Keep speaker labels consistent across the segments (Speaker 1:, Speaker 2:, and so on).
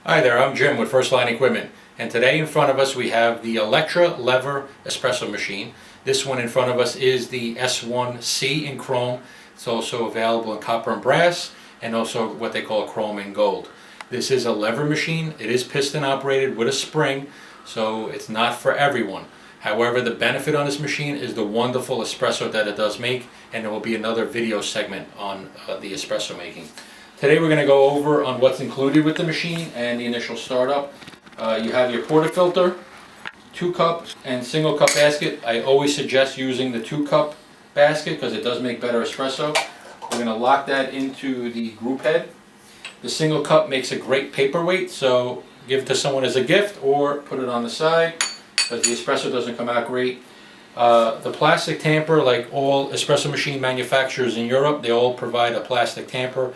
Speaker 1: Hi there, I'm Jim with First Line Equipment, and today in front of us we have the Elektra lever espresso machine. This one in front of us is the S1C in chrome. It's also available in copper and brass, and also what they call chrome and gold. This is a lever machine. It is piston operated with a spring, so it's not for everyone. However, the benefit on this machine is the wonderful espresso that it does make, and there will be another video segment on the espresso making. Today we're going to go over on what's included with the machine and the initial startup. You have your portafilter, 2-cup and single cup basket. I always suggest using the 2-cup basket because it does make better espresso. We're going to lock that into the group head. The single cup makes a great paperweight, so give it to someone as a gift or put it on the side because the espresso doesn't come out great. The plastic tamper, like all espresso machine manufacturers in Europe, they all provide a plastic tamper.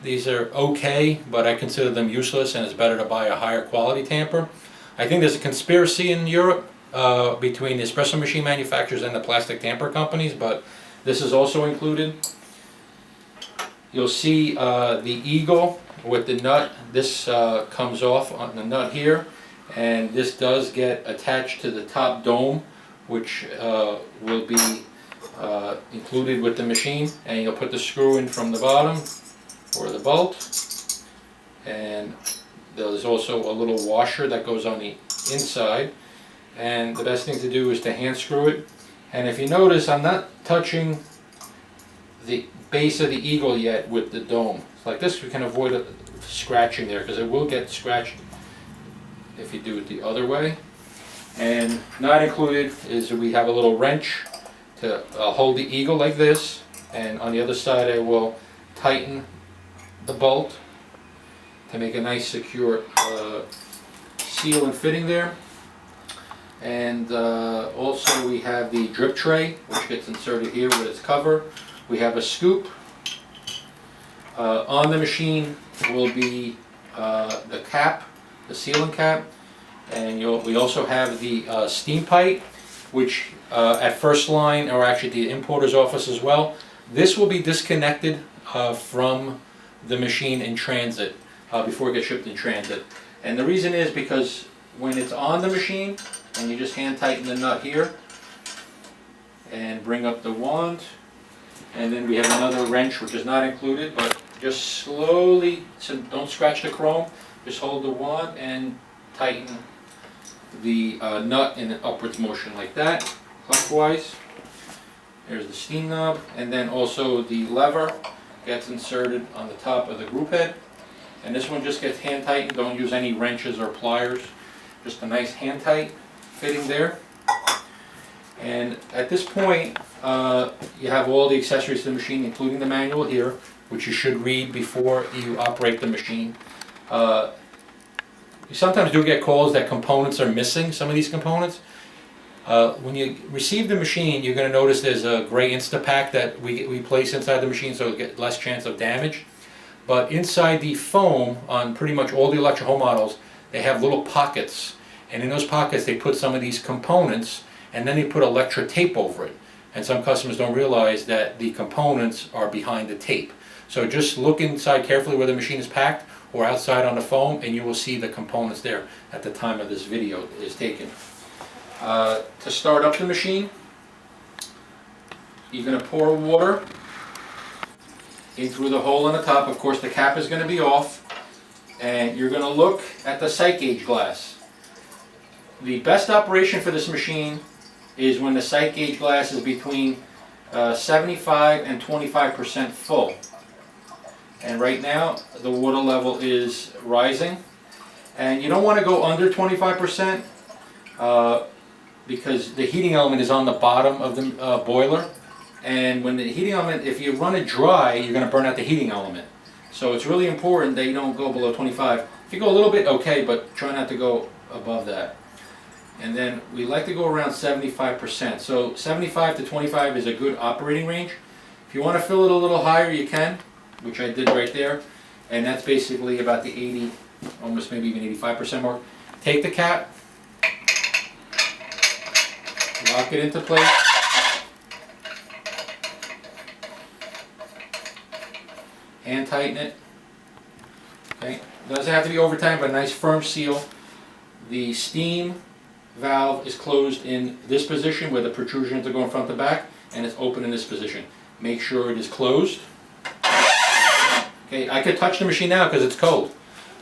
Speaker 1: These are okay, but I consider them useless, and it's better to buy a higher quality tamper. I think there's a conspiracy in Europe between the espresso machine manufacturers and the plastic tamper companies, but this is also included. You'll see the eagle with the nut. This comes off on the nut here, and this does get attached to the top dome, which will be included with the machine, and you'll put the screw in from the bottom or the bolt, and there's also a little washer that goes on the inside, and the best thing to do is to hand screw it. And if you notice, I'm not touching the base of the eagle yet with the dome. Like this, we can avoid scratching there because it will get scratched if you do it the other way. And not included is we have a little wrench to hold the eagle like this, and on the other side I will tighten the bolt to make a nice secure seal and fitting there. And also we have the drip tray, which gets inserted here with its cover. We have a scoop. On the machine will be the cap, the sealing cap, and we also have the steam pipe, which at First Line, or actually the importer's office as well, this will be disconnected from the machine in transit before it gets shipped in transit. And the reason is because when it's on the machine, and you just hand tighten the nut here and bring up the wand, and then we have another wrench which is not included, but just slowly, so don't scratch the chrome, just hold the wand and tighten the nut in an upwards motion like that, clockwise. There's the steam knob, and then also the lever gets inserted on the top of the group head, and this one just gets hand tightened. Don't use any wrenches or pliers, just a nice hand tight fitting there. And at this point you have all the accessories to the machine, including the manual here, which you should read before you operate the machine. You sometimes do get calls that components are missing, some of these components. When you receive the machine, you're going to notice there's a gray Instapack that we place inside the machine so you get less chance of damage. But inside the foam, on pretty much all the Elektra home models, they have little pockets. And in those pockets they put some of these components, and then they put Elektra tape over it. And some customers don't realize that the components are behind the tape. So just look inside carefully where the machine is packed, or outside on the foam, and you will see the components there at the time of this video is taken. To start up the machine, you're going to pour water in through the hole on the top. Of course, the cap is going to be off, and you're going to look at the sight gauge glass. The best operation for this machine is when the sight gauge glass is between 75 and 25% full. And right now the water level is rising, and you don't want to go under 25% because the heating element is on the bottom of the boiler, and when the heating element, if you run it dry, you're going to burn out the heating element. So it's really important that you don't go below 25. If you go a little bit, okay, but try not to go above that. And then we like to go around 75%. So 75 to 25 is a good operating range. If you want to fill it a little higher, you can, which I did right there, and that's basically about the 80, almost maybe even 85% mark. Take the cap, lock it into place, hand tighten it, Okay, doesn't have to be overtime, but a nice firm seal. The steam valve is closed in this position where the protrusions are going front to back, and it's open in this position. Make sure it is closed. Okay, I could touch the machine now because it's cold,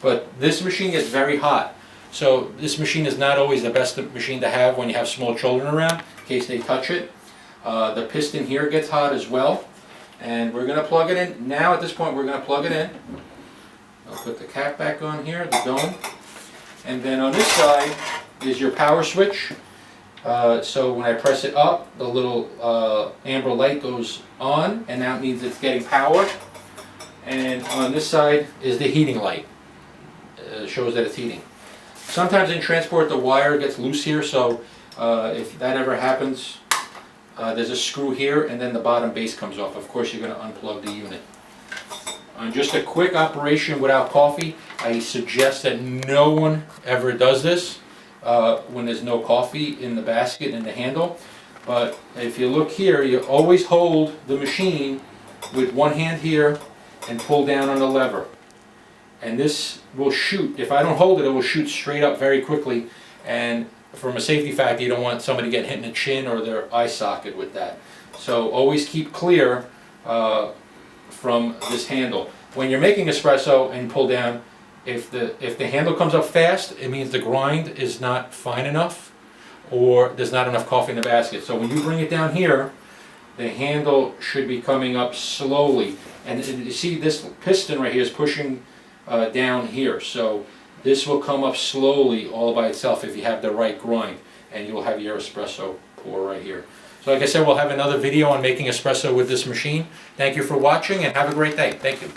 Speaker 1: but this machine gets very hot. So this machine is not always the best machine to have when you have small children around, in case they touch it. The piston here gets hot as well, and we're going to plug it in. Now at this point we're going to plug it in. I'll put the cap back on here, the dome, and then on this side is your power switch. So when I press it up, the little amber light goes on, and that means it's getting power. And on this side is the heating light. It shows that it's heating. Sometimes in transport the wire gets loose here, so if that ever happens, there's a screw here, and then the bottom base comes off. Of course, you're going to unplug the unit. On just a quick operation without coffee, I suggest that no one ever does this when there's no coffee in the basket and the handle. But if you look here, you always hold the machine with one hand here and pull down on the lever. And this will shoot. If I don't hold it, it will shoot straight up very quickly. And from a safety factor, you don't want somebody getting hit in the chin or their eye socket with that. So always keep clear from this handle. When you're making espresso and pull down, if the handle comes up fast, it means the grind is not fine enough, or there's not enough coffee in the basket. So when you bring it down here, the handle should be coming up slowly. And you see this piston right here is pushing down here. So this will come up slowly all by itself if you have the right grind, and you'll have your espresso pour right here. So like I said, we'll have another video on making espresso with this machine. Thank you for watching, and have a great day. Thank you.